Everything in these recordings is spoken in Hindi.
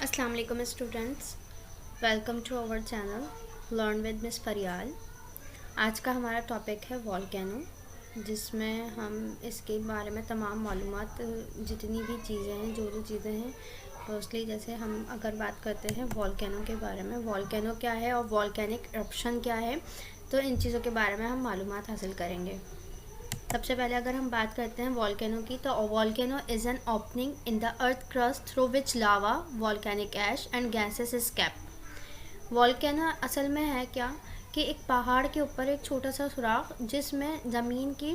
अस्सलाम वालेकुम students, welcome to our channel learn with miss Fariyal. आज का हमारा टॉपिक है वॉल्केनो, जिसमें हम इसके बारे में तमाम मालूमात जितनी भी चीज़ें हैं जो चीज़ें हैं फर्स्टली जैसे हम अगर बात करते हैं वॉल्केनो के बारे में, वॉल्केनो क्या है और वॉल्केनिक इरप्शन क्या है, तो इन चीज़ों के बारे में हम मालूमात हासिल करेंगे। सबसे पहले अगर हम बात करते हैं वॉल्केनो की, तो volcano is an opening in the earth crust through which lava, volcanic ash and gases escape. Volcano असल में है क्या कि एक पहाड़ के ऊपर एक छोटा सा सुराख, जिसमें ज़मीन की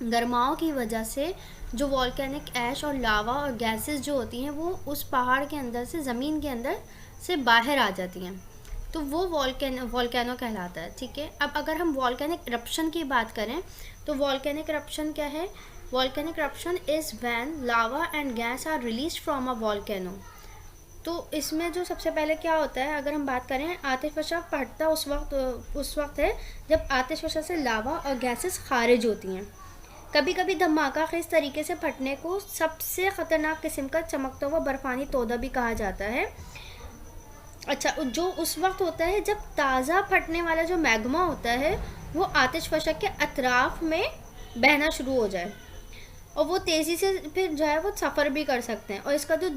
गर्माओं की वजह से जो वॉल्केनिक ऐश और लावा और गैसेस जो होती हैं वो उस पहाड़ के अंदर से, ज़मीन के अंदर से बाहर आ जाती हैं, तो वो वॉल्केनो कहलाता है। ठीक है, अब अगर हम वॉल्केनिक इरप्शन की बात करें तो वॉल्केनिक इरप्शन क्या है? Volcanic eruption is when lava and gas are released from a volcano. तो इसमें जो सबसे पहले क्या होता है, अगर हम बात करें आतिशफशा फटता उस वक्त है जब आतिशफशा से लावा और गैसेस खारिज होती हैं। कभी कभी धमाका खेज तरीके से फटने को सबसे ख़तरनाक किस्म का चमकता हुआ बर्फ़ानी तोदा भी कहा जाता है। अच्छा, जो उस वक्त होता है जब ताज़ा फटने वाला जो मैग्मा होता है वो आतिशफशा के अतराफ में बहना शुरू हो जाए, और वो तेज़ी से फिर जो है वो सफ़र भी कर सकते हैं, और इसका जो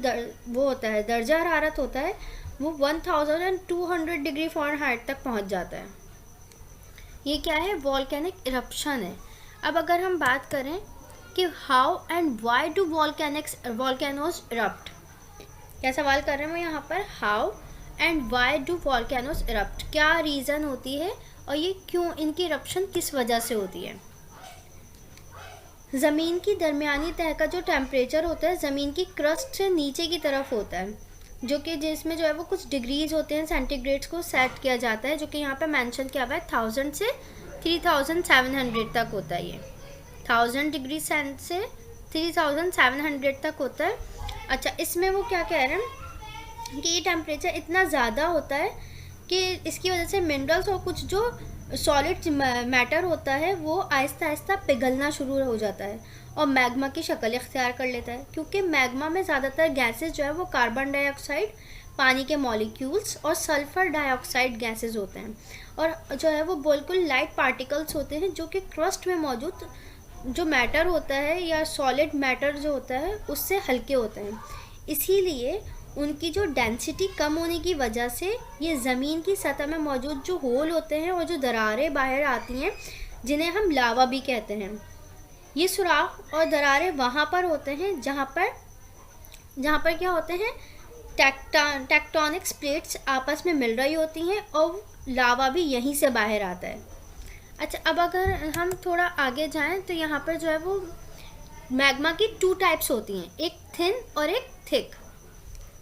वो होता है दर्जा हरारत होता है वो 1200 डिग्री फ़ारेनहाइट तक पहुंच जाता है। ये क्या है? वॉल्केनिक इरप्शन है। अब अगर हम बात करें कि how and why do volcanoes erupt, क्या सवाल कर रहे हैं वो यहाँ पर, how and why do volcanoes erupt, क्या रीज़न होती है और ये क्यों, इनकी इरप्शन किस वजह से होती है। ज़मीन की दरमियानी तह का जो टेम्परेचर होता है ज़मीन की क्रस्ट से नीचे की तरफ होता है, जो कि जिसमें जो है वो कुछ डिग्रीज होते हैं सेंटीग्रेड्स को सेट किया जाता है, जो कि यहाँ पे मेंशन किया हुआ है 1000 से 3700 तक होता है। ये 1000 डिग्री सेंट से 3700 तक होता है। अच्छा, इसमें वो क्या कह रहे हैं कि ये टेम्परेचर इतना ज़्यादा होता है कि इसकी वजह से मिनरल्स और कुछ जो सॉलिड मैटर होता है वो आहिस्ता आहिस्ता पिघलना शुरू हो जाता है और मैग्मा की शक्ल इख्तियार कर लेता है, क्योंकि मैग्मा में ज़्यादातर गैसेस जो है वो कार्बन डाइऑक्साइड, पानी के मॉलिक्यूल्स और सल्फ़र डाइऑक्साइड गैसेस होते हैं, और जो है वो बिल्कुल लाइट पार्टिकल्स होते हैं जो कि क्रस्ट में मौजूद जो मैटर होता है या सॉलिड मैटर जो होता है उससे हल्के होते हैं। इसीलिए उनकी जो डेंसिटी कम होने की वजह से ये ज़मीन की सतह में मौजूद जो होल होते हैं और जो दरारें बाहर आती हैं जिन्हें हम लावा भी कहते हैं, ये सुराख और दरारें वहाँ पर होते हैं जहाँ पर क्या होते हैं, टेक्टोनिक प्लेट्स आपस में मिल रही होती हैं और लावा भी यहीं से बाहर आता है। अच्छा, अब अगर हम थोड़ा आगे जाएं तो यहाँ पर जो है वो मैग्मा की 2 टाइप्स होती हैं, एक थिन और एक थिक।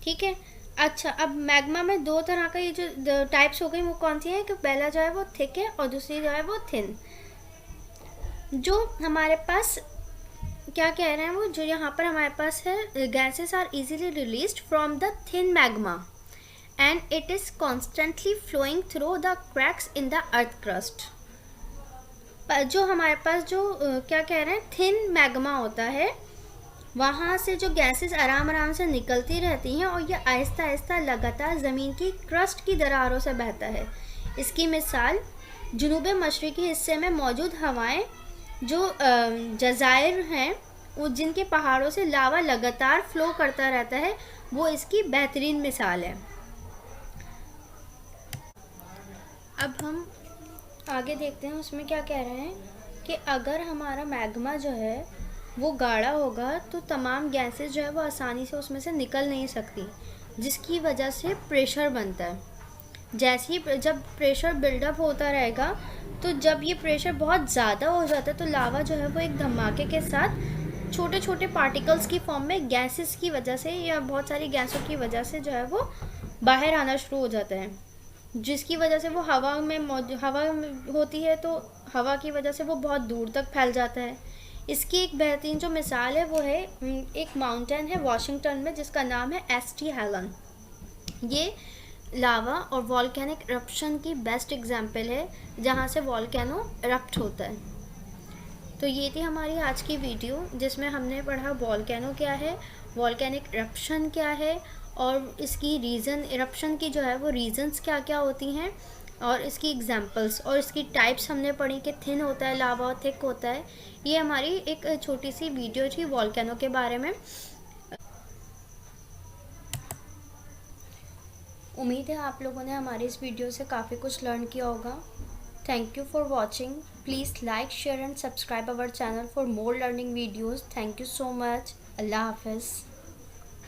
ठीक है। अच्छा, अब मैग्मा में 2 तरह का ये जो टाइप्स हो गई वो कौन सी है, कि पहला जो है वो थिक है और दूसरी जो है वो थिन। जो हमारे पास क्या कह रहे हैं वो, जो यहाँ पर हमारे पास है, gases are easily released from the thin magma and it is constantly flowing through the cracks in the earth crust. जो हमारे पास जो क्या कह रहे हैं, थिन मैग्मा होता है, वहाँ से जो गैसेस आराम आराम से निकलती रहती हैं और ये आहिस्ता आहिस्ता लगातार ज़मीन की क्रस्ट की दरारों से बहता है। इसकी मिसाल जुनूब मशरक़ी हिस्से में मौजूद हवाएं, जो जज़ायर हैं जिनके पहाड़ों से लावा लगातार फ्लो करता रहता है, वो इसकी बेहतरीन मिसाल है। अब हम आगे देखते हैं उसमें क्या कह रहे हैं कि अगर हमारा मैग्मा जो है वो गाढ़ा होगा तो तमाम गैसेस जो है वो आसानी से उसमें से निकल नहीं सकती, जिसकी वजह से प्रेशर बनता है। जैसे ही जब प्रेशर बिल्डअप होता रहेगा, तो जब ये प्रेशर बहुत ज़्यादा हो जाता है तो लावा जो है वो एक धमाके के साथ छोटे छोटे पार्टिकल्स की फॉर्म में गैसेस की वजह से या बहुत सारी गैसों की वजह से जो है वो बाहर आना शुरू हो जाता है, जिसकी वजह से वो हवा होती है तो हवा की वजह से वो बहुत दूर तक फैल जाता है। इसकी एक बेहतरीन जो मिसाल है वो है, एक माउंटेन है वाशिंगटन में जिसका नाम है एसटी हेलन। ये लावा और वॉल्केनिक इरप्शन की बेस्ट एग्जांपल है जहाँ से वॉल्केनो इरप्ट होता है। तो ये थी हमारी आज की वीडियो जिसमें हमने पढ़ा वॉल्केनो क्या है, वॉल्केनिक इरप्शन क्या है और इसकी रीज़न इरप्शन की जो है वो रीज़न्स क्या क्या होती हैं, और इसकी एग्जांपल्स और इसकी टाइप्स हमने पढ़ी कि थिन होता है लावा, थिक होता है। ये हमारी एक छोटी सी वीडियो थी वॉल्केनो के बारे में। उम्मीद है आप लोगों ने हमारी इस वीडियो से काफ़ी कुछ लर्न किया होगा। Thank you for watching. Please like, share and subscribe our channel for more learning videos. Thank you so much. अल्लाह हाफिज़।